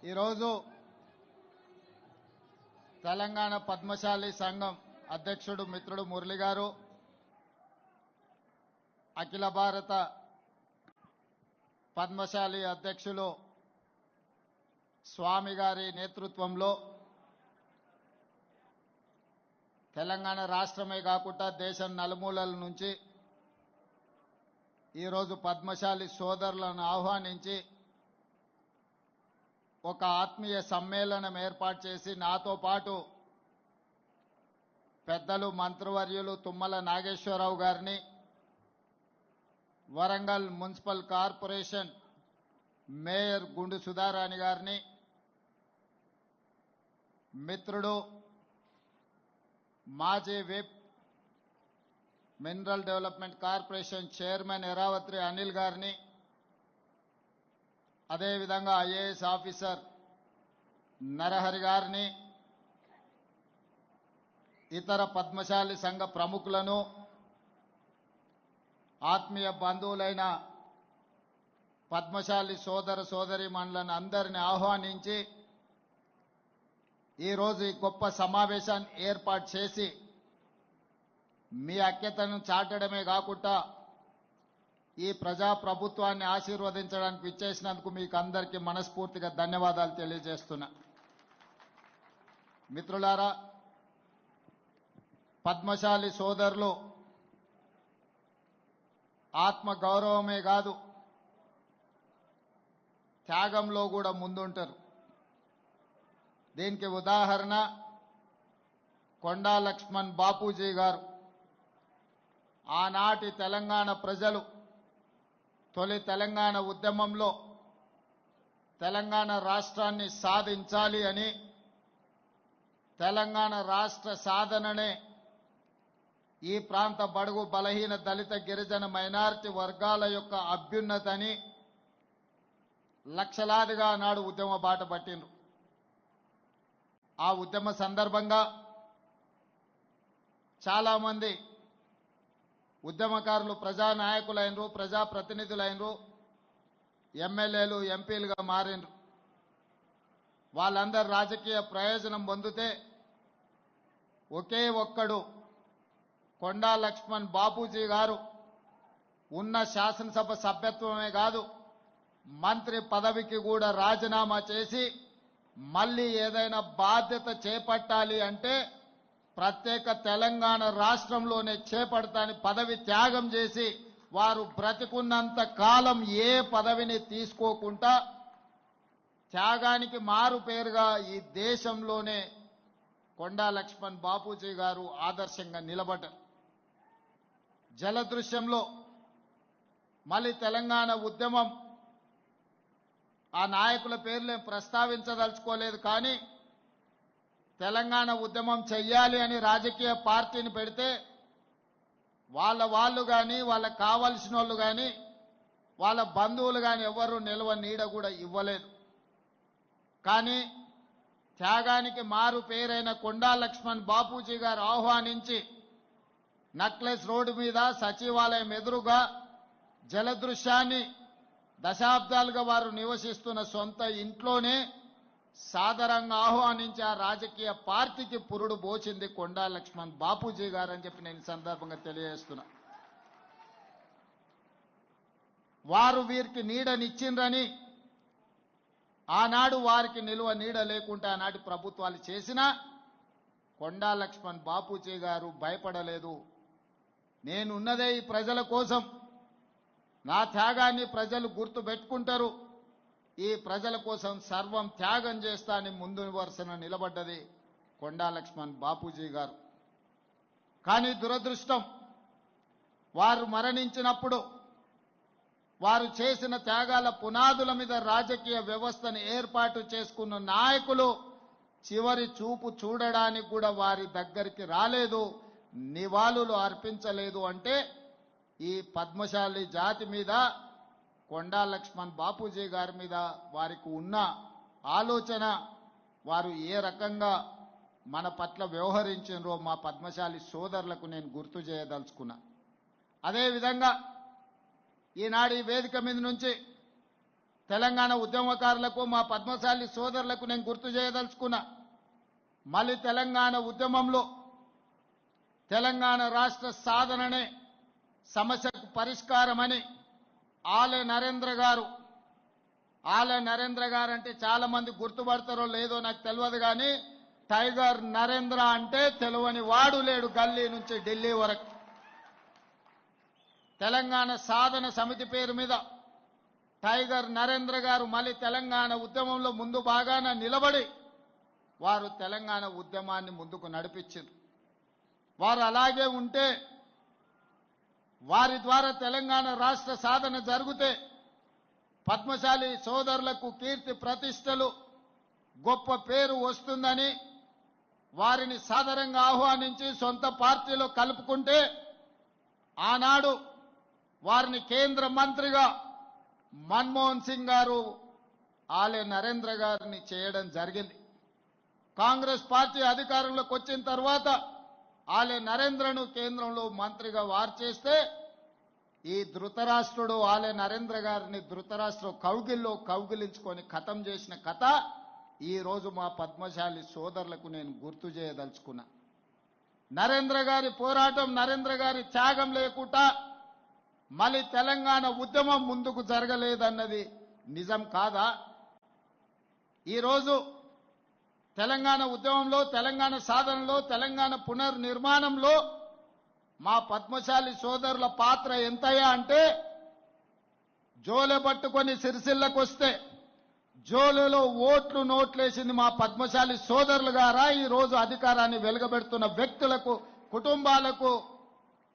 ఈరోజు తెలంగాణ పద్మశాలి సంఘం అధ్యక్షుడు మిత్రుడు మురళి గారు, అఖిల భారత పద్మశాలి అధ్యక్షులు స్వామి గారి నేతృత్వంలో తెలంగాణ రాష్ట్రమే కాకుండా దేశం నలుమూలల నుంచి ఈరోజు పద్మశాలి సోదరులను ఆహ్వానించి ఒక ఆత్మీయ సమ్మేళనం ఏర్పాటు చేసి నాతో పాటు పెద్దలు మంత్రివర్యులు తుమ్మల నాగేశ్వరరావు గారిని, వరంగల్ మున్సిపల్ కార్పొరేషన్ మేయర్ గుండు సుధారాణి గారిని, మిత్రుడు మాజీ whip mineral development corporation chairman Eravathri Anil గారిని, అదేవిధంగా ఐఏఎస్ ఆఫీసర్ నరహరి గారిని, ఇతర పద్మశాలి సంఘ ప్రముఖులను, ఆత్మీయ బంధువులైన పద్మశాలి సోదర సోదరీమణులను అందరిని ఆహ్వానించి ఈరోజు ఈ గొప్ప సమావేశాన్ని ఏర్పాటు చేసి మీ ఐక్యతను చాటడమే కాకుండా ఈ ప్రజా ప్రభుత్వాన్ని ఆశీర్వదించడానికి విచ్చేసినందుకు మీకు అందరికీ మనస్ఫూర్తిగా ధన్యవాదాలు తెలియజేస్తున్నా. మిత్రులారా, పద్మశాలి సోదరులు ఆత్మ గౌరవమే కాదు త్యాగంలో కూడా ముందుంటారు. దీనికి ఉదాహరణ కొండా లక్ష్మణ్ బాపూజీ గారు. ఆనాటి తెలంగాణ ప్రజలు తొలి తెలంగాణ ఉద్యమంలో తెలంగాణ రాష్ట్రాన్ని సాధించాలి అని, తెలంగాణ రాష్ట్ర సాధననే ఈ ప్రాంత బడుగు బలహీన దళిత గిరిజన మైనారిటీ వర్గాల యొక్క అభ్యున్నతని లక్షలాదిగా నాడు ఉద్యమ బాట పట్టిండ్రు. ఆ ఉద్యమ సందర్భంగా చాలామంది ఉద్యమకారులు ప్రజానాయకులైనరు, ప్రజాప్రతినిధులైనరు, ఎమ్మెల్యేలు, ఎంపీలుగా మారినరు. వాళ్ళందరూ రాజకీయ ప్రయోజనం పొందితే ఒకే ఒక్కడు కొండా లక్ష్మణ్ బాపూజీ గారు ఉన్న శాసనసభ సభ్యత్వమే కాదు మంత్రి పదవికి కూడా రాజీనామా చేసి మళ్ళీ ఏదైనా బాధ్యత చేపట్టాలి అంటే ప్రత్యేక తెలంగాణ రాష్ట్రంలోనే చేపడతాని పదవి త్యాగం చేసి వారు బ్రతికున్నంత కాలం ఏ పదవిని తీసుకోకుండా త్యాగానికి మారు పేరుగా ఈ దేశంలోనే కొండా లక్ష్మణ్ బాపూజీ గారు ఆదర్శంగా నిలబడ్డారు. జలదృశ్యంలో మళ్ళీ తెలంగాణ ఉద్యమం, ఆ నాయకుల పేర్లేం ప్రస్తావించదలుచుకోలేదు, కానీ తెలంగాణ ఉద్యమం చెయ్యాలి అని రాజకీయ పార్టీని పెడితే వాళ్ళు కానీ వాళ్ళకు కావలసిన వాళ్ళు కానీ వాళ్ళ బంధువులు కానీ ఎవరు నిల్వ నీడ కూడా ఇవ్వలేదు. కానీ త్యాగానికి మారు పేరైన కొండా లక్ష్మణ్ బాపూజీ గారు ఆహ్వానించి నక్లెస్ రోడ్డు మీద సచివాలయం ఎదురుగా జలదృశ్యాన్ని దశాబ్దాలుగా వారు నివసిస్తున్న సొంత ఇంట్లోనే సాదరంగా ఆహ్వానించి ఆ రాజకీయ పార్టీకి పురుడు పోచింది కొండా లక్ష్మణ్ బాపూజీ గారు అని చెప్పి నేను ఈ సందర్భంగా తెలియజేస్తున్నా. వారు వీరికి నీడనిచ్చిండ్రని ఆనాడు వారికి నిలువ నీడ లేకుండా ఆనాటి ప్రభుత్వాలు చేసినా కొండా లక్ష్మణ్ బాపూజీ గారు భయపడలేదు. నేనున్నదే ఈ ప్రజల కోసం, నా త్యాగాన్ని ప్రజలు గుర్తు పెట్టుకుంటారు, ఈ ప్రజల కోసం సర్వం త్యాగం చేస్తా అని ముందు వరుసన నిలబడ్డది కొండా లక్ష్మణ్ బాపూజీ గారు. కానీ దురదృష్టం, వారు మరణించినప్పుడు వారు చేసిన త్యాగాల పునాదుల మీద రాజకీయ వ్యవస్థను ఏర్పాటు చేసుకున్న నాయకులు చివరి చూపు చూడడానికి కూడా వారి దగ్గరికి రాలేదు, నివాళులు అర్పించలేదు. అంటే ఈ పద్మశాలి జాతి మీద, కొండా లక్ష్మణ్ బాపూజీ గారి మీద వారికి ఉన్న ఆలోచన, వారు ఏ రకంగా మన పట్ల వ్యవహరించారో మా పద్మశాలి సోదరులకు నేను గుర్తు చేయదలుచుకున్నా. అదేవిధంగా ఈనాడు ఈ వేదిక మీద నుంచి తెలంగాణ ఉద్యమకారులకు మా పద్మశాలి సోదరులకు నేను గుర్తు చేయదలుచుకున్నా. మళ్ళీ తెలంగాణ ఉద్యమంలో తెలంగాణ రాష్ట్ర సాధననే సమస్యకు పరిష్కారమని ఆలే నరేంద్ర గారు అంటే చాలా మంది గుర్తుపడతారో లేదో నాకు తెలియదు, కానీ టైగర్ నరేంద్ర అంటే తెలియని వాడు లేడు గల్లీ నుంచి ఢిల్లీ వరకు. తెలంగాణ సాధన సమితి పేరు మీద టైగర్ నరేంద్ర గారు మళ్ళీ తెలంగాణ ఉద్యమంలో ముందు బాగాన నిలబడి వారు తెలంగాణ ఉద్యమాన్ని ముందుకు నడిపించారు. వారు అలాగే ఉంటే వారి ద్వారా తెలంగాణ రాష్ట్ర సాధన జరిగితే పద్మశాలి సోదరులకు కీర్తి ప్రతిష్టలు గొప్ప పేరు వస్తుందని వారిని సాదరంగా ఆహ్వానించి సొంత పార్టీలో కలుపుకుంటే ఆనాడు వారిని కేంద్ర మంత్రిగా మన్మోహన్ సింగ్ గారు ఆలే నరేంద్ర గారిని చేయడం జరిగింది. కాంగ్రెస్ పార్టీ అధికారంలోకి వచ్చిన తర్వాత ఆలే నరేంద్రను కేంద్రంలో మంత్రిగా వారు చేస్తే ఈ ధృతరాష్ట్రుడు ఆలే నరేంద్ర గారిని ధృతరాష్ట్రం కౌగిలించుకొని ఖతం చేసిన కథ ఈ రోజు మా పద్మశాలి సోదరులకు నేను గుర్తు చేయదలుచుకున్నా. నరేంద్ర గారి పోరాటం, నరేంద్ర గారి త్యాగం లేకుండా మళ్ళీ తెలంగాణ ఉద్యమం ముందుకు జరగలేదన్నది నిజం కాదా? ఈరోజు తెలంగాణ ఉద్యమంలో, తెలంగాణ సాధనలో, తెలంగాణ పునర్నిర్మాణంలో మా పద్మశాలి సోదరుల పాత్ర ఎంతయ్యా అంటే, జోలె పట్టుకొని సిరిసిల్లకు వస్తే జోలులో ఓట్లు నోట్లేసింది మా పద్మశాలి సోదరులు గారా? ఈ రోజు అధికారాన్ని వెలుగబెడుతున్న వ్యక్తులకు, కుటుంబాలకు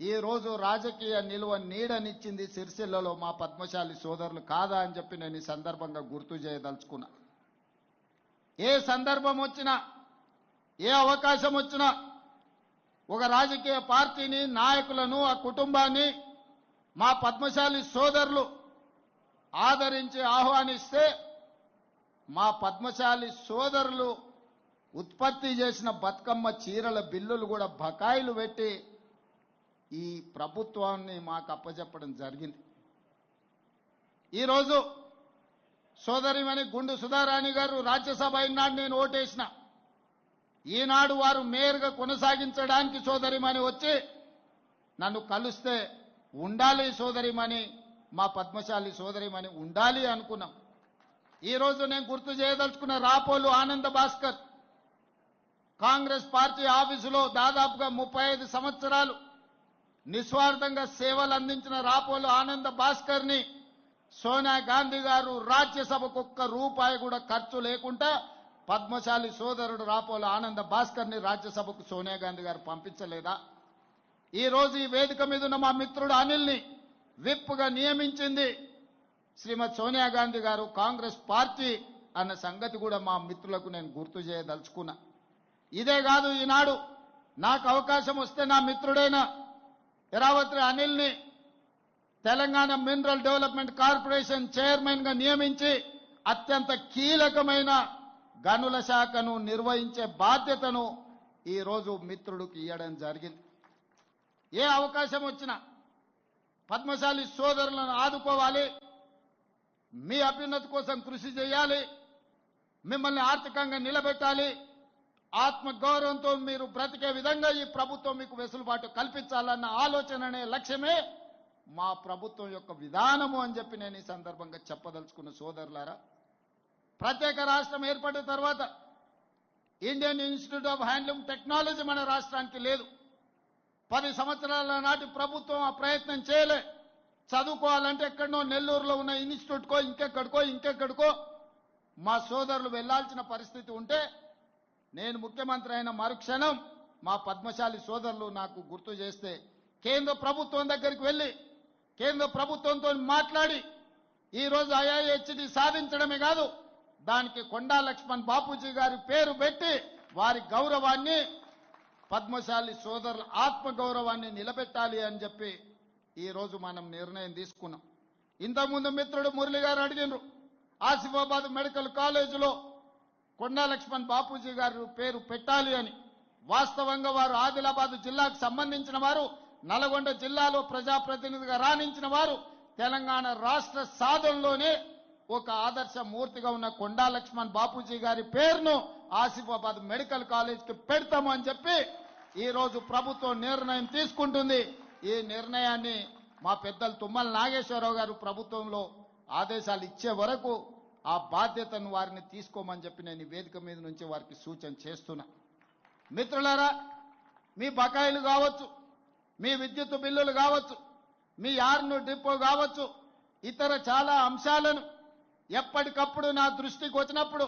ఈ రోజు రాజకీయ నిలువ నీడనిచ్చింది సిరిసిల్లలో మా పద్మశాలి సోదరులు కాదా అని చెప్పి నేను ఈ సందర్భంగా గుర్తు చేయదలుచుకున్నా. ఏ సందర్భం వచ్చినా, ఏ అవకాశం వచ్చినా ఒక రాజకీయ పార్టీని, నాయకులను, ఆ కుటుంబాన్ని మా పద్మశాలి సోదరులు ఆదరించి ఆహ్వానిస్తే మా పద్మశాలి సోదరులు ఉత్పత్తి చేసిన బతుకమ్మ చీరల బిల్లులు కూడా బకాయిలు పెట్టి ఈ ప్రభుత్వాన్ని మాకు అప్పచెప్పడం జరిగింది. ఈరోజు సోదరిమణి గుండు సుధారాణి గారు రాజ్యసభ ఈనాడు నేను ఓటేసిన, ఈనాడు వారు మేయర్గా కొనసాగించడానికి సోదరిమణి వచ్చి నన్ను కలిస్తే ఉండాలి సోదరిమణి, మా పద్మశాలి సోదరిమణి ఉండాలి అనుకున్నాం. ఈరోజు నేను గుర్తు చేయదలుచుకున్న రాపోలు ఆనంద భాస్కర్ కాంగ్రెస్ పార్టీ ఆఫీసులో దాదాపుగా 35 సంవత్సరాలు నిస్వార్థంగా సేవలు అందించిన రాపోలు ఆనంద భాస్కర్ని సోనియా గాంధీ గారు రాజ్యసభకు ఒక్క రూపాయి కూడా ఖర్చు లేకుండా పద్మశాలి సోదరుడు రాపోలు ఆనంద భాస్కర్ని రాజ్యసభకు సోనియా గాంధీ గారు పంపించలేదా? ఈ రోజు ఈ వేదిక మీద ఉన్న మా మిత్రుడు అనిల్ని విప్గా నియమించింది శ్రీమతి సోనియా గాంధీ గారు, కాంగ్రెస్ పార్టీ అన్న సంగతి కూడా మా మిత్రులకు నేను గుర్తు చేయదలుచుకున్నా. ఇదే కాదు, ఈనాడు నాకు అవకాశం వస్తే నా మిత్రుడైన ఎరావత్రి అనిల్ని Telangana mineral development corporation chairman గా నియమించి అత్యంత కీలకమైన గనుల శాఖను నిర్వహించే బాధ్యతను ఈ రోజు మిత్రుడికి ఇవ్వడం జరిగింది. ఏ అవకాశం వచ్చినా పద్మశాలి సోదరులను ఆదుకోవాలి, మీ అభ్యున్నతి కోసం కృషి చేయాలి, మిమ్మల్ని ఆర్థికంగా నిలబెట్టాలి, ఆత్మగౌరవంతో మీరు బ్రతికే విధంగా ఈ ప్రభుత్వం మీకు వెసులుబాటు కల్పించాలన్న ఆలోచననే లక్ష్యమే మా ప్రభుత్వం యొక్క విధానము అని చెప్పి నేను ఈ సందర్భంగా చెప్పదలుచుకున్న సోదరులారా. ప్రత్యేక రాష్ట్రం ఏర్పడిన తర్వాత Indian institute of handloom technology మన రాష్ట్రానికి లేదు. 10 సంవత్సరాల నాటి ప్రభుత్వం ఆ ప్రయత్నం చేయలే. చదువుకోవాలంటే ఎక్కడనో నెల్లూరులో ఉన్న ఇన్స్టిట్యూట్కో ఇంకెక్కడికో మా సోదరులు వెళ్లాల్సిన పరిస్థితి ఉంటే నేను ముఖ్యమంత్రి అయిన మరుక్షణం మా పద్మశాలి సోదరులు నాకు గుర్తు చేస్తే కేంద్ర ప్రభుత్వం దగ్గరికి వెళ్ళి కేంద్ర ప్రభుత్వంతో మాట్లాడి ఈరోజు ఐఐహెచ్డి సాధించడమే కాదు, దానికి కొండా లక్ష్మణ్ బాపూజీ గారి పేరు పెట్టి వారి గౌరవాన్ని, పద్మశాలి సోదరుల ఆత్మగౌరవాన్ని నిలబెట్టాలి అని చెప్పి ఈరోజు మనం నిర్ణయం తీసుకున్నాం. ఇంతకుముందు మిత్రుడు మురళి గారు అడిగినారు, ఆసిఫాబాద్ మెడికల్ కాలేజీలో కొండా లక్ష్మణ్ బాపూజీ గారు పేరు పెట్టాలి అని. వాస్తవంగా వారు ఆదిలాబాద్ జిల్లాకు సంబంధించిన వారు, నల్గొండ జిల్లాలో ప్రజాప్రతినిధిగా రాణించిన వారు, తెలంగాణ రాష్ట్ర సాధనలోనే ఒక ఆదర్శ మూర్తిగా ఉన్న కొండా లక్ష్మణ్ బాపూజీ గారి పేరును ఆసిఫాబాద్ మెడికల్ కాలేజ్కి పెడతాము అని చెప్పి ఈ రోజు ప్రభుత్వం నిర్ణయం తీసుకుంటుంది. ఈ నిర్ణయాన్ని మా పెద్దలు తుమ్మల నాగేశ్వరరావు గారు ప్రభుత్వంలో ఆదేశాలు ఇచ్చే వరకు ఆ బాధ్యతను వారిని తీసుకోమని చెప్పి నేను ఈ వేదిక మీద నుంచి వారికి సూచన చేస్తున్నా. మిత్రులారా, మీ బకాయిలు కావచ్చు, మీ విద్యుత్ బిల్లులు కావచ్చు, మీ యార్ను డిపో కావచ్చు, ఇతర చాలా అంశాలను ఎప్పటికప్పుడు నా దృష్టికి వచ్చినప్పుడు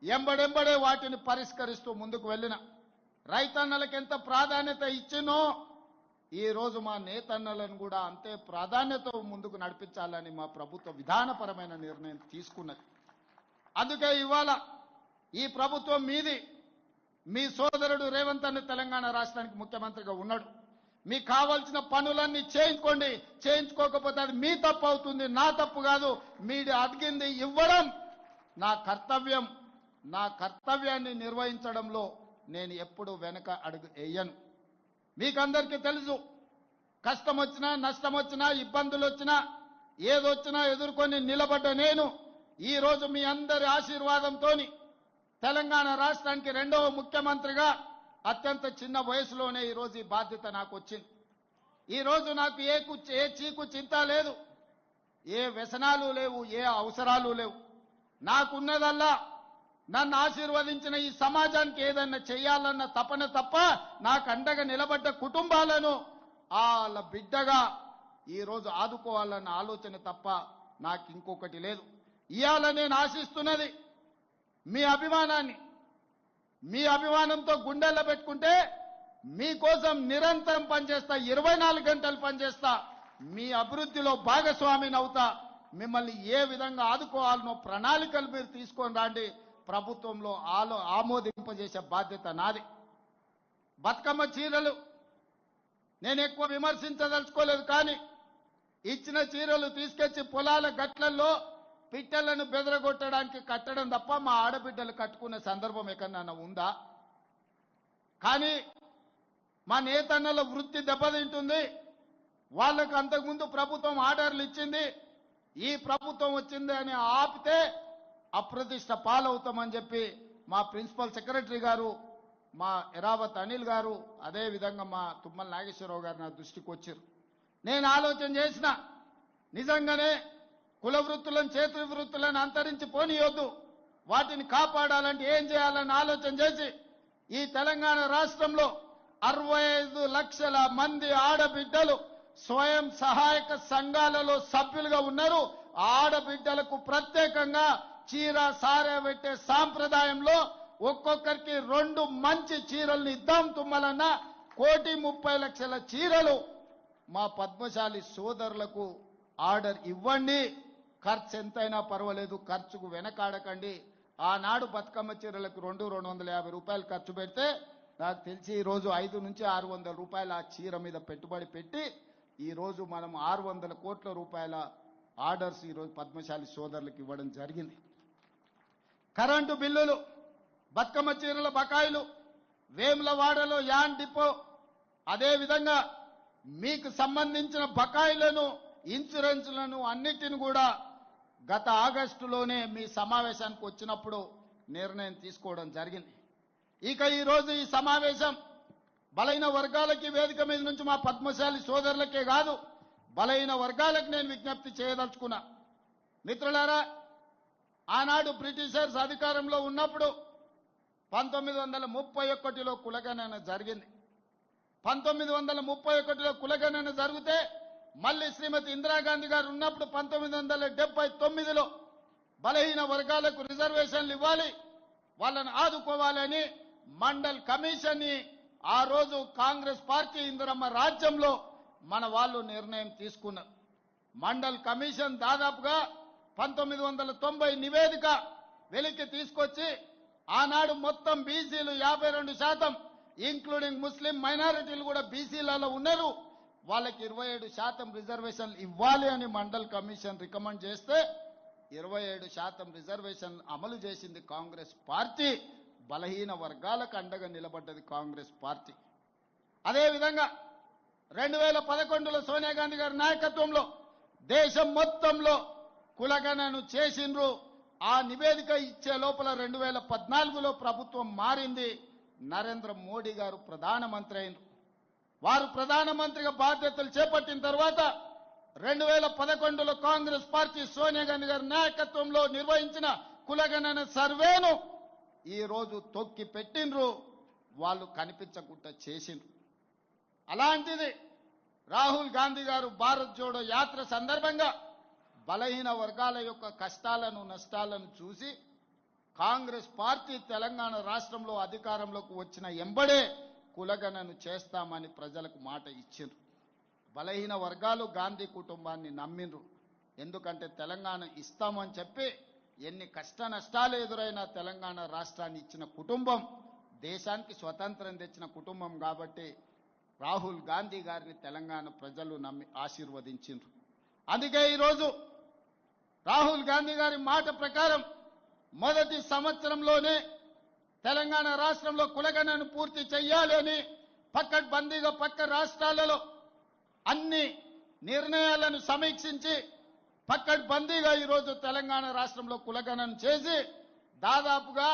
ఎంబడెంబడే వాటిని పరిష్కరిస్తూ ముందుకు వెళ్ళిన. రైతన్నలకు ఎంత ప్రాధాన్యత ఇచ్చినో ఈ రోజు మా నేతన్నలను కూడా అంతే ప్రాధాన్యత ముందుకు నడిపించాలని మా ప్రభుత్వ విధానపరమైన నిర్ణయం తీసుకున్నది. అందుకే ఇవాళ ఈ ప్రభుత్వం మీది, మీ సోదరుడు రేవంత్ అన్న తెలంగాణ రాష్ట్రానికి ముఖ్యమంత్రిగా ఉన్నాడు. మీకు కావాల్సిన పనులన్నీ చేయించుకోండి, చేయించుకోకపోతే అది మీ తప్పు అవుతుంది, నా తప్పు కాదు. మీరు అడిగింది ఇవ్వడం నా కర్తవ్యం. నా కర్తవ్యాన్ని నిర్వహించడంలో నేను ఎప్పుడు వెనక అడుగు వేయను. మీకందరికీ తెలుసు, కష్టం వచ్చినా నష్టం వచ్చినా ఇబ్బందులు వచ్చినా ఏదొచ్చినా ఎదుర్కొని నిలబడ్డ నేను ఈ రోజు మీ అందరి ఆశీర్వాదంతో తెలంగాణ రాష్ట్రానికి రెండవ ముఖ్యమంత్రిగా అత్యంత చిన్న వయసులోనే ఈ రోజు ఈ బాధ్యత నాకు వచ్చింది. ఈ రోజు నాకు ఏ చీకు చింత లేదు, ఏ వ్యసనాలు లేవు, ఏ అవసరాలు లేవు. నాకున్నదల్లా నన్ను ఆశీర్వదించిన ఈ సమాజానికి ఏదన్నా చేయాలన్న తపన తప్ప నాకు అండగా నిలబడ్డ కుటుంబాలను వాళ్ళ బిడ్డగా ఈ రోజు ఆదుకోవాలన్న ఆలోచన తప్ప నాకు ఇంకొకటి లేదు. ఇవాళ నేను ఆశిస్తున్నది మీ అభిమానాన్ని. మీ అభిమానంతో గుండెల్లో పెట్టుకుంటే మీకోసం నిరంతరం పనిచేస్తా, 24 గంటలు పనిచేస్తా, మీ అభివృద్ధిలో భాగస్వామిని అవుతా. మిమ్మల్ని ఏ విధంగా ఆదుకోవాలనో ప్రణాళికలు మీరు తీసుకొని రాండి. ప్రభుత్వంలో ఆమోదింపజేసే బాధ్యత నాది. బతుకమ్మ చీరలు నేను ఎక్కువ విమర్శించదలుచుకోలేదు, కానీ ఇచ్చిన చీరలు తీసుకొచ్చి పొలాల గట్లల్లో పిట్టలను బెదరగొట్టడానికి కట్టడం తప్ప మా ఆడబిడ్డలు కట్టుకునే సందర్భం ఎక్కడన్నా ఉందా? కానీ మా నేతన్నల వృత్తి దెబ్బతింటుంది. వాళ్ళకు అంతకుముందు ప్రభుత్వం ఆర్డర్లు ఇచ్చింది, ఈ ప్రభుత్వం వచ్చింది అని ఆపితే అప్రతిష్ట పాలవుతామని చెప్పి మా ప్రిన్సిపల్ సెక్రటరీ గారు, మా ఎరావత్ అనిల్ గారు, అదేవిధంగా మా తుమ్మల నాగేశ్వరరావు గారు నా దృష్టికి వచ్చారు. నేను ఆలోచన చేసిన, నిజంగానే కుల వృత్తులను చేతి వృత్తులను అంతరించి పోనీయొద్దు, వాటిని కాపాడాలంటే ఏం చేయాలని ఆలోచన చేసి ఈ తెలంగాణ రాష్ట్రంలో 65 లక్షల మంది ఆడబిడ్డలు స్వయం సహాయక సంఘాలలో సభ్యులుగా ఉన్నారు. ఆడబిడ్డలకు ప్రత్యేకంగా చీర సారే పెట్టే సాంప్రదాయంలో ఒక్కొక్కరికి 2 మంచి చీరల్ని ఇద్దాం. తుమ్మలన్న 1,30,00,000 చీరలు మా పద్మశాలి సోదరులకు ఆర్డర్ ఇవ్వండి. ఖర్చు ఎంతైనా పర్వాలేదు, ఖర్చుకు వెనకాడకండి. ఆనాడు బతుకమ్మ చీరలకు 250 రూపాయలు ఖర్చు పెడితే నాకు తెలిసి ఈరోజు 500 నుంచి 600 రూపాయలు ఆ చీర మీద పెట్టుబడి పెట్టి ఈరోజు మనం 600 కోట్ల రూపాయల ఆర్డర్స్ ఈరోజు పద్మశాలి సోదరులకు ఇవ్వడం జరిగింది. కరెంటు బిల్లులు, బతుకమ్మ చీరల బకాయిలు, వేములవాడలో యాన్ డిపో, అదేవిధంగా మీకు సంబంధించిన బకాయిలను, ఇన్సూరెన్స్లను అన్నిటిని కూడా గత ఆగస్టులోనే మీ సమావేశానికి వచ్చినప్పుడు నిర్ణయం తీసుకోవడం జరిగింది. ఇక ఈరోజు ఈ సమావేశం బలైన వర్గాలకి వేదిక మీద నుంచి మా పద్మశాలి సోదరులకే కాదు, బలైన వర్గాలకు నేను విజ్ఞప్తి చేయదలుచుకున్నా. మిత్రులారా, ఆనాడు బ్రిటిషర్స్ అధికారంలో ఉన్నప్పుడు 1931లో కులగణన జరిగింది. 1931లో కులగణన జరిగితే మళ్ళీ శ్రీమతి ఇందిరాగాంధీ గారు ఉన్నప్పుడు 1979లో బలహీన వర్గాలకు రిజర్వేషన్లు ఇవ్వాలి, వాళ్ళని ఆదుకోవాలని మండల్ కమిషన్ని ఆ రోజు కాంగ్రెస్ పార్టీ ఇందిరమ్మ రాజ్యంలో మన వాళ్ళు నిర్ణయం తీసుకున్నారు. మండల్ కమిషన్ దాదాపుగా 1990 నివేదిక వెలికి తీసుకొచ్చి ఆనాడు మొత్తం బీసీలు 52%, ఇంక్లూడింగ్ ముస్లిం మైనారిటీలు కూడా బీసీలలో ఉన్నారు, వాళ్ళకి 27% రిజర్వేషన్లు ఇవ్వాలి అని మండల్ కమిషన్ రికమెండ్ చేస్తే 27% రిజర్వేషన్ అమలు చేసింది కాంగ్రెస్ పార్టీ. బలహీన వర్గాలకు అండగా నిలబడ్డది కాంగ్రెస్ పార్టీ. అదేవిధంగా 2011లో సోనియా గాంధీ గారి నాయకత్వంలో దేశం మొత్తంలో కులగణను చేసిండ్రు. ఆ నివేదిక ఇచ్చే లోపల 2014లో ప్రభుత్వం మారింది. నరేంద్ర మోడీ గారు ప్రధానమంత్రి అయినారు. వారు ప్రధానమంత్రిగా బాధ్యతలు చేపట్టిన తర్వాత 2011లో కాంగ్రెస్ పార్టీ సోనియా గాంధీ గారి నాయకత్వంలో నిర్వహించిన కులగణన సర్వేను ఈ రోజు తొక్కి పెట్టిండ్రు. వాళ్ళు కనిపించకుండా చేసిండ్రు. అలాంటిది రాహుల్ గాంధీ గారు భారత్ జోడో యాత్ర సందర్భంగా బలహీన వర్గాల యొక్క కష్టాలను నష్టాలను చూసి కాంగ్రెస్ పార్టీ తెలంగాణ రాష్ట్రంలో అధికారంలోకి వచ్చిన ఎంబడే కులగణను చేస్తామని ప్రజలకు మాట ఇచ్చిండ్రు. బలహీన వర్గాలు గాంధీ కుటుంబాన్ని నమ్మిండ్రు. ఎందుకంటే తెలంగాణ ఇస్తామని చెప్పి ఎన్ని కష్ట నష్టాలు ఎదురైనా తెలంగాణ రాష్ట్రాన్ని ఇచ్చిన కుటుంబం, దేశానికి స్వతంత్రం తెచ్చిన కుటుంబం కాబట్టి రాహుల్ గాంధీ గారిని తెలంగాణ ప్రజలు నమ్మి ఆశీర్వదించిండ్రు. అందుకే ఈరోజు రాహుల్ గాంధీ గారి మాట ప్రకారం మొదటి సంవత్సరంలోనే తెలంగాణ రాష్ట్రంలో కులగణను పూర్తి చేయాలి అని పకడ్బందీగా పక్క రాష్ట్రాలలో అన్ని నిర్ణయాలను సమీక్షించి పకడ్బందీగా ఈరోజు తెలంగాణ రాష్ట్రంలో కులగణన చేసి దాదాపుగా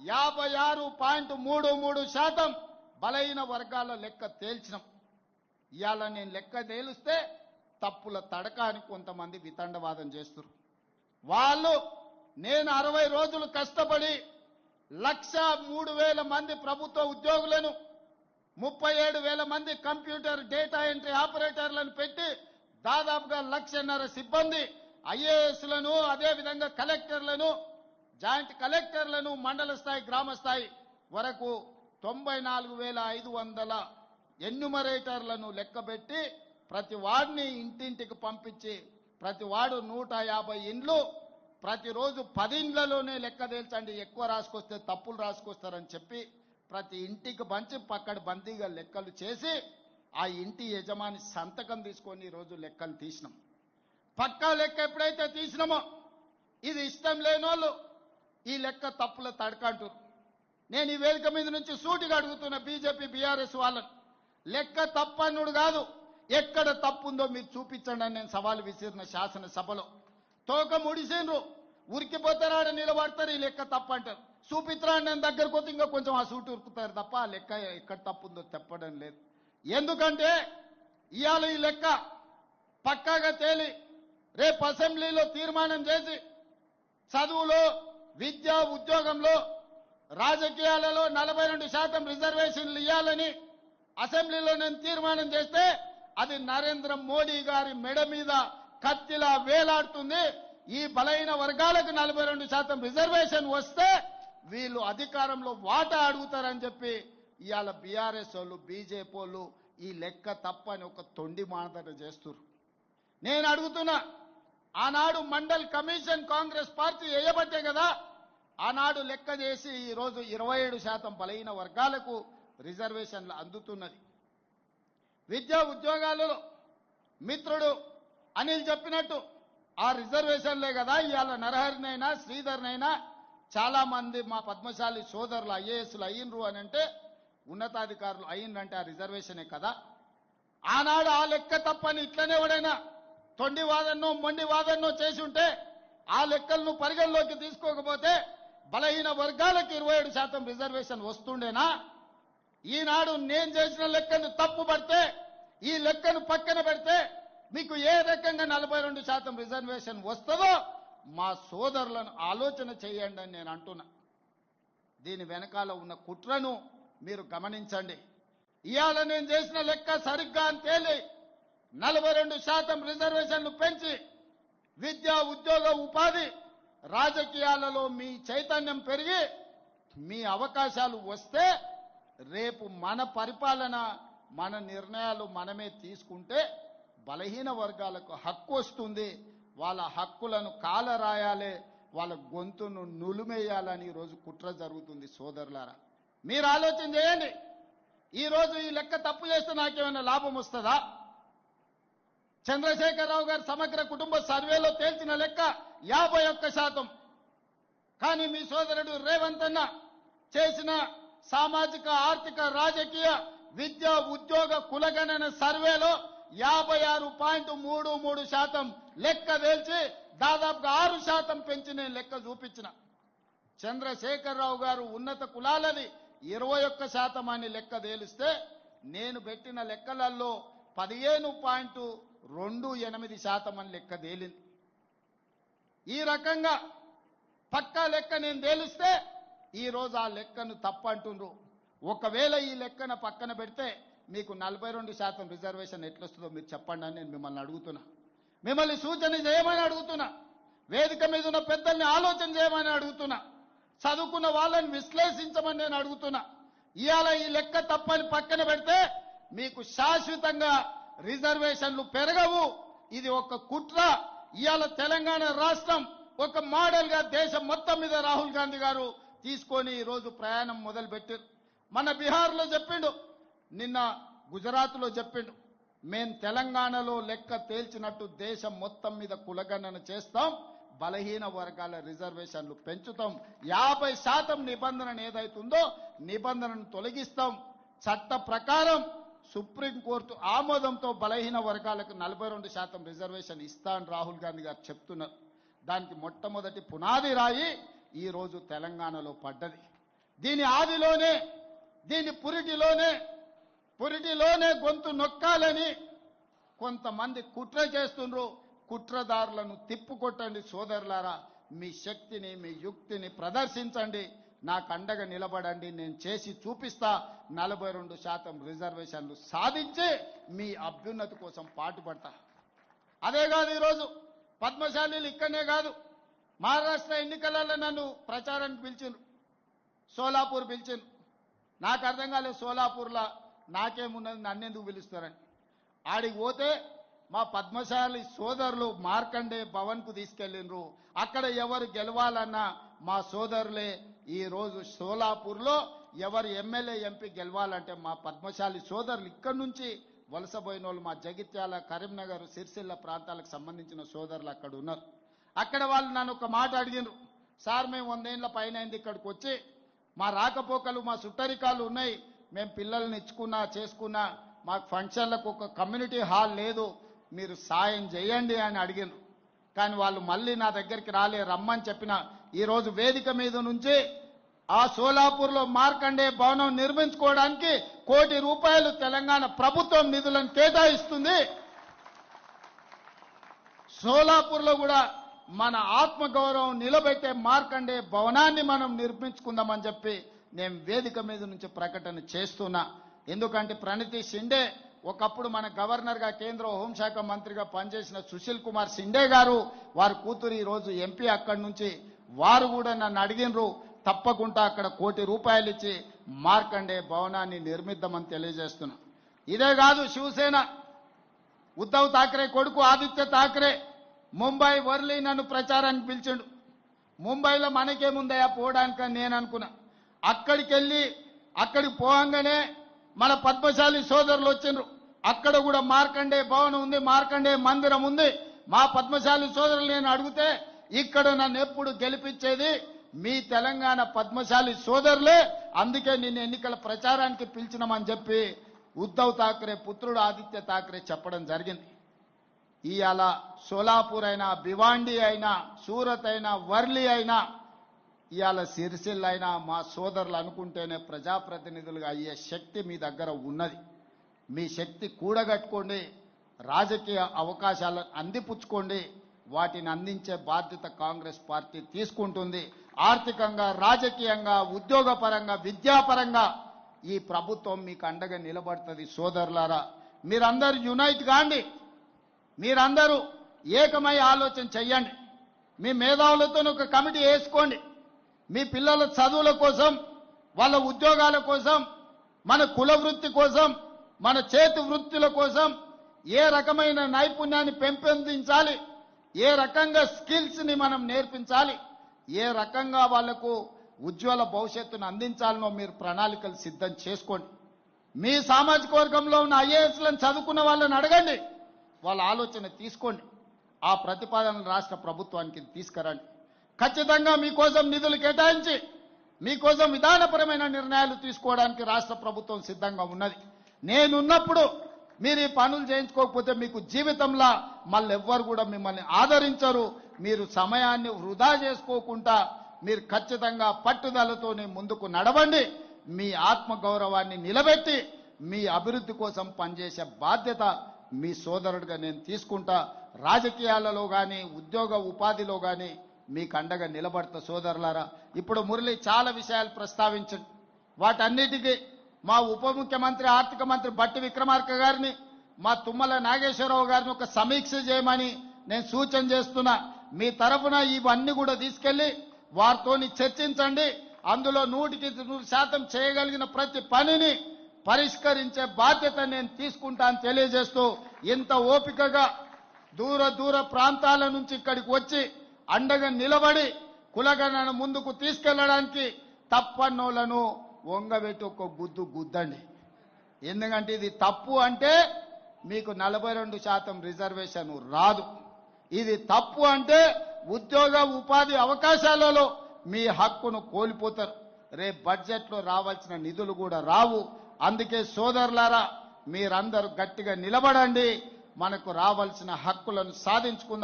56.33% బలహీన వర్గాల లెక్క తేల్చినాం. ఇవాళ నేను లెక్క తేలిస్తే తప్పుల తడక అని కొంతమంది వితండవాదం చేస్తున్నారు. వాళ్ళు నేను 60 రోజులు కష్టపడి 1,03,000 మంది ప్రభుత్వ ఉద్యోగులను 37,000 మంది కంప్యూటర్ డేటా ఎంట్రీ ఆపరేటర్లను పెట్టి దాదాపుగా 1,00,000 సిబ్బంది ఐఏఎస్లను అదేవిధంగా కలెక్టర్లను జాయింట్ కలెక్టర్లను మండల స్థాయి గ్రామ స్థాయి వరకు 94,500 ఎన్యుమరేటర్లను లెక్కబెట్టి ప్రతి వాడిని ఇంటింటికి పంపించి ప్రతి వాడు 150 ఇండ్లు ప్రతిరోజు 10 ఇండ్లలోనే లెక్క తేల్చండి, ఎక్కువ రాసుకొస్తే తప్పులు రాసుకొస్తారని చెప్పి ప్రతి ఇంటికి పంచి పకడ్బందీగా లెక్కలు చేసి ఆ ఇంటి యజమాని సంతకం తీసుకొని ఈరోజు లెక్కలు తీసినాం. పక్కా లెక్క ఎప్పుడైతే తీసినామో ఇది ఇష్టం లేనోళ్ళు ఈ లెక్క తప్పుల తడకంటారు. నేను ఈ వేదిక మీద నుంచి సూటిగా అడుగుతున్న బీజేపీ బీఆర్ఎస్ వాళ్ళను, లెక్క తప్పన్నుడు కాదు, ఎక్కడ తప్పుందో మీరు చూపించండి అని నేను సవాలు విసిరిన శాసనసభలో. తోక ముడిసిండ్రు, ఉరికిపోతారాడ నిలబడతారు, ఈ లెక్క తప్పంటారు. చూపిత్రా నేను దగ్గరకు పోతే ఇంకా కొంచెం ఆ సూటు ఉరుకుతారు తప్ప ఆ లెక్క ఎక్కడ తప్పుందో చెప్పడం లేదు. ఎందుకంటే ఇవాళ ఈ లెక్క పక్కాగా తేలి రేపు అసెంబ్లీలో తీర్మానం చేసి చదువులో విద్య ఉద్యోగంలో రాజకీయాలలో 42% రిజర్వేషన్లు ఇవ్వాలని అసెంబ్లీలో నేను తీర్మానం చేస్తే అది నరేంద్ర మోడీ గారి మెడ మీద కత్తిలా వేలాడుతుంది. ఈ బలహీన వర్గాలకు 42% రిజర్వేషన్ వస్తే వీళ్ళు అధికారంలో వాటా అడుగుతారని చెప్పి ఇవాళ బీఆర్ఎస్ వాళ్ళు బీజేపీ వాళ్ళు ఈ లెక్క తప్పని ఒక తొండి మాటట చేస్తున్నారు. నేను అడుగుతున్నా, ఆనాడు మండల్ కమిషన్ కాంగ్రెస్ పార్టీ వేయబట్టే కదా ఆనాడు లెక్క చేసి ఈరోజు 27% బలహీన వర్గాలకు రిజర్వేషన్లు అందుతున్నది. విద్యా ఉద్యోగాలలో మిత్రుడు అనిల్ చెప్పినట్టు ఆ రిజర్వేషన్లే కదా ఇవాళ నరహరినైనా శ్రీధర్నైనా చాలా మంది మా పద్మశాలి సోదరులు ఐఏఎస్లు అయ్యిండ్రు అని అంటే ఉన్నతాధికారులు అయ్యిందంటే ఆ రిజర్వేషనే కదా. ఆనాడు ఆ లెక్క తప్పని ఇట్లనే ఎవడైనా తొండి వాదన్నో మొండి వాదన్నో చేసి ఉంటే ఆ లెక్కలను పరిగణలోకి తీసుకోకపోతే బలహీన వర్గాలకు 27% రిజర్వేషన్ వస్తుండేనా? ఈనాడు నేను చేసిన లెక్కను తప్పు పడితే ఈ లెక్కను పక్కన పెడితే మీకు ఏ రకంగా 42% రిజర్వేషన్ వస్తుందో మా సోదరులను ఆలోచన చేయండి అని నేను అంటున్నా. దీని వెనకాల ఉన్న కుట్రను మీరు గమనించండి. ఇవాళ నేను చేసిన లెక్క సరిగ్గా అని తేలి 42% రిజర్వేషన్లు పెంచి విద్య ఉద్యోగ ఉపాధి రాజకీయాలలో మీ చైతన్యం పెరిగి మీ అవకాశాలు వస్తే రేపు మన పరిపాలన మన నిర్ణయాలు మనమే తీసుకుంటే బలహీన వర్గాలకు హక్కు వస్తుంది. వాళ్ళ హక్కులను కాలరాయాలి, వాళ్ళ గొంతును నులిమేయాలని ఈరోజు కుట్ర జరుగుతుంది. సోదరులారా, మీరు ఆలోచన చేయండి. ఈరోజు ఈ లెక్క తప్పు చేస్తే నాకేమైనా లాభం వస్తుందా? చంద్రశేఖరరావు గారి సమగ్ర కుటుంబ సర్వేలో తేల్చిన లెక్క 51%. కానీ మీ సోదరుడు రేవంత్ అన్న చేసిన సామాజిక ఆర్థిక రాజకీయ విద్యా ఉద్యోగ కులగణన సర్వేలో 56.33% లెక్క తేల్చి దాదాపుగా 6% పెంచి నేను లెక్క చూపించిన. చంద్రశేఖరరావు గారు ఉన్నత కులాలది 21% అని లెక్క తేలిస్తే నేను పెట్టిన లెక్కలలో 15.28% అని లెక్క తేలింది. ఈ రకంగా పక్కా లెక్క నేను తేలిస్తే ఈరోజు ఆ లెక్కను తప్పంటుండ్రు. ఒకవేళ ఈ లెక్కన పక్కన పెడితే మీకు 42% రిజర్వేషన్ ఎట్లొస్తుందో మీరు చెప్పండి అని నేను మిమ్మల్ని అడుగుతున్నా. మిమ్మల్ని సూచన చేయమని అడుగుతున్నా. వేదిక మీద ఉన్న పెద్దల్ని ఆలోచన చేయమని అడుగుతున్నా. చదువుకున్న వాళ్ళని విశ్లేషించమని నేను అడుగుతున్నా. ఇవాళ ఈ లెక్క తప్పని పక్కన పెడితే మీకు శాశ్వతంగా రిజర్వేషన్లు పెరగవు. ఇది ఒక కుట్ర. ఇవాళ తెలంగాణ రాష్ట్రం ఒక మోడల్ గా దేశం మొత్తం మీద రాహుల్ గాంధీ గారు తీసుకొని ఈరోజు ప్రయాణం మొదలుపెట్టారు. మన బీహార్లో చెప్పిండు, నిన్న గుజరాత్లో చెప్పిండు, మేం తెలంగాణలో లెక్క తేల్చినట్టు దేశం మొత్తం మీద కులగణన చేస్తాం, బలహీన వర్గాల రిజర్వేషన్లు పెంచుతాం, 50% నిబంధన ఏదైతుందో నిబంధనను తొలగిస్తాం, చట్ట ప్రకారం సుప్రీంకోర్టు ఆమోదంతో బలహీన వర్గాలకు 42% రిజర్వేషన్ ఇస్తా అని రాహుల్ గాంధీ గారు చెప్తున్నారు. దానికి మొట్టమొదటి పునాది రాయి ఈ రోజు తెలంగాణలో పడ్డది. దీని ఆదిలోనే, దీని పురిటిలోనే గొంతు నొక్కాలని కొంతమంది కుట్ర చేస్తుండ్రు. కుట్రదారులను తిప్పుకొట్టండి సోదరులారా. మీ శక్తిని, మీ యుక్తిని ప్రదర్శించండి, నాకు అండగా నిలబడండి. నేను చేసి చూపిస్తా. 42% రిజర్వేషన్లు సాధించి మీ అభ్యున్నతి కోసం పాటుపడతా. అదే కాదు, ఈరోజు పద్మశాలీలు ఇక్కడనే కాదు, మహారాష్ట్ర ఎన్నికలలో నన్ను ప్రచారానికి పిలిచిండ్రు, సోలాపూర్ పిలిచిండ్రు. నాకు అర్థం కాలేదు, సోలాపూర్లో నాకేమున్నది, నన్నెందుకు పిలుస్తారని. ఆడికి పోతే మా పద్మశాలి సోదరులు మార్కండే భవన్కు తీసుకెళ్లిండ్రు. అక్కడ ఎవరు గెలవాలన్నా మా సోదరులే. ఈ రోజు సోలాపూర్లో ఎవరు ఎమ్మెల్యే ఎంపీ గెలవాలంటే మా పద్మశాలి సోదరులు ఇక్కడి నుంచి వలసపోయిన వాళ్ళు, మా జగిత్యాల, కరీంనగర్, సిరిసిల్ల ప్రాంతాలకు సంబంధించిన సోదరులు అక్కడ ఉన్నారు. అక్కడ వాళ్ళు నన్ను ఒక మాట అడిగినారు, సార్ మేము 100 ఏళ్ల పైన అయింది ఇక్కడికి వచ్చి, మా రాకపోకలు, మా సుట్టరికాలు ఉన్నాయి, మేము పిల్లల్ని ఇచ్చుకున్నా చేసుకున్నా, మాకు ఫంక్షన్లకు ఒక కమ్యూనిటీ హాల్ లేదు, మీరు సాయం చేయండి అని అడిగినారు. కానీ వాళ్ళు మళ్ళీ నా దగ్గరికి రాలే, రమ్మని చెప్పిన. ఈరోజు వేదిక మీద నుంచి ఆ సోలాపూర్లో మార్కండే భవనం నిర్మించుకోవడానికి ₹1 కోటి తెలంగాణ ప్రభుత్వం నిధులను కేటాయిస్తుంది. సోలాపూర్లో కూడా మన ఆత్మగౌరవం నిలబెట్టే మార్కండే భవనాన్ని మనం నిర్మించుకుందామని చెప్పి నేను వేదిక మీద నుంచి ప్రకటన చేస్తున్నా. ఎందుకంటే ప్రణతి షిండే ఒకప్పుడు మన గవర్నర్గా, కేంద్ర హోంశాఖ మంత్రిగా పనిచేసిన సుశీల్ కుమార్ షిండే గారు, వారి కూతురు ఈరోజు ఎంపీ అక్కడి నుంచి, వారు కూడా నన్ను అడిగినరు, తప్పకుండా అక్కడ ₹1 కోటి ఇచ్చి మార్కండే భవనాన్ని నిర్మిద్దామని తెలియజేస్తున్నా. ఇదే కాదు, శివసేన ఉద్ధవ్ ఠాక్రే కొడుకు ఆదిత్య ఠాక్రే ముంబై వర్లీ నన్ను ప్రచారానికి పిలిచిండు. ముంబైలో మనకేముందయా పోవడానికని నేను అనుకున్నా. అక్కడికి పోగానే మన పద్మశాలి సోదరులు వచ్చిండ్రు. అక్కడ కూడా మార్కండే భవనం ఉంది, మార్కండే మందిరం ఉంది. మా పద్మశాలి సోదరులు నేను అడిగితే, ఇక్కడ నన్ను ఎప్పుడు గెలిపించేది మీ తెలంగాణ పద్మశాలి సోదరులే, అందుకే నిన్ను ఎన్నికల ప్రచారానికి పిలిచినామని చెప్పి ఉద్ధవ్ ఠాక్రే పుత్రుడు ఆదిత్య ఠాక్రే చెప్పడం జరిగింది. ఇవాళ సోలాపూర్ అయినా, భివాండి అయినా, సూరత్ అయినా, వర్లీ అయినా, ఇవాళ సిరిసిల్ల అయినా మా సోదరులు అనుకుంటేనే ప్రజాప్రతినిధులుగా అయ్యే శక్తి మీ దగ్గర ఉన్నది. మీ శక్తి కూడగట్టుకోండి, రాజకీయ అవకాశాలను అందిపుచ్చుకోండి. వాటిని అందించే బాధ్యత కాంగ్రెస్ పార్టీ తీసుకుంటుంది. ఆర్థికంగా, రాజకీయంగా, ఉద్యోగపరంగా, విద్యాపరంగా ఈ ప్రభుత్వం మీకు అండగా నిలబడుతుంది. సోదరులారా, మీరందరూ యునైట్ కాండి, మీరందరూ ఏకమై ఆలోచన చెయ్యండి. మీ మేధావులతో ఒక కమిటీ వేసుకోండి. మీ పిల్లల చదువుల కోసం, వాళ్ళ ఉద్యోగాల కోసం, మన కుల వృత్తి కోసం, మన చేతి వృత్తుల కోసం ఏ రకమైన నైపుణ్యాన్ని పెంపొందించాలి, ఏ రకంగా స్కిల్స్ ని మనం నేర్పించాలి, ఏ రకంగా వాళ్లకు ఉజ్వల భవిష్యత్తును అందించాలనో మీరు ప్రణాళికలు సిద్ధం చేసుకోండి. మీ సామాజిక వర్గంలో ఉన్న ఐఏఎస్లను చదువుకున్న వాళ్ళని అడగండి, వాళ్ళ ఆలోచన తీసుకోండి. ఆ ప్రతిపాదనను రాష్ట్ర ప్రభుత్వానికి తీసుకురండి. ఖచ్చితంగా మీకోసం నిధులు కేటాయించి మీకోసం విధానపరమైన నిర్ణయాలు తీసుకోవడానికి రాష్ట్ర ప్రభుత్వం సిద్ధంగా ఉన్నది. నేనున్నప్పుడు మీరు ఈ పనులు చేయించుకోకపోతే మీకు జీవితంలో మళ్ళీ ఎవ్వరు కూడా మిమ్మల్ని ఆదరించరు, మీరు సమయాన్ని వృధా చేసుకోకుండా మీరు ఖచ్చితంగా పట్టుదలతోనే ముందుకు నడవండి. మీ ఆత్మగౌరవాన్ని నిలబెట్టి మీ అభివృద్ధి కోసం పనిచేసే బాధ్యత మీ సోదరుడిగా నేను తీసుకుంటా. రాజకీయాలలో కానీ ఉద్యోగ ఉపాధిలో కానీ మీకు అండగా నిలబడతా సోదరులారా. ఇప్పుడు మురళి చాలా విషయాలు ప్రస్తావించండి. వాటన్నిటికీ మా ఉప ముఖ్యమంత్రి ఆర్థిక మంత్రి బట్టి విక్రమార్క గారిని, మా తుమ్మల నాగేశ్వరరావు గారిని ఒక సమీక్ష చేయమని నేను సూచన చేస్తున్నా. మీ తరఫున ఇవన్నీ కూడా తీసుకెళ్లి వారితోని చర్చించండి. అందులో 100% చేయగలిగిన ప్రతి పనిని పరిష్కరించే బాధ్యత నేను తీసుకుంటాను తెలియజేస్తూ, ఇంత ఓపికగా దూర ప్రాంతాల నుంచి ఇక్కడికి వచ్చి అండగా నిలబడి కులగణన ముందుకు తీసుకెళ్లడానికి తప్పన్నోళ్లను వంగబెట్టి ఒక గుద్దండి. ఎందుకంటే ఇది తప్పు అంటే మీకు 42% రిజర్వేషన్ రాదు. ఇది తప్పు అంటే ఉద్యోగ ఉపాధి అవకాశాలలో మీ హక్కును కోల్పోతారు. రేపు బడ్జెట్లో రావాల్సిన నిధులు కూడా రావు. అందుకే సోదరులారా, మీరందరూ గట్టిగా నిలబడండి. మనకు రావాల్సిన హక్కులను సాధించుకుందాం.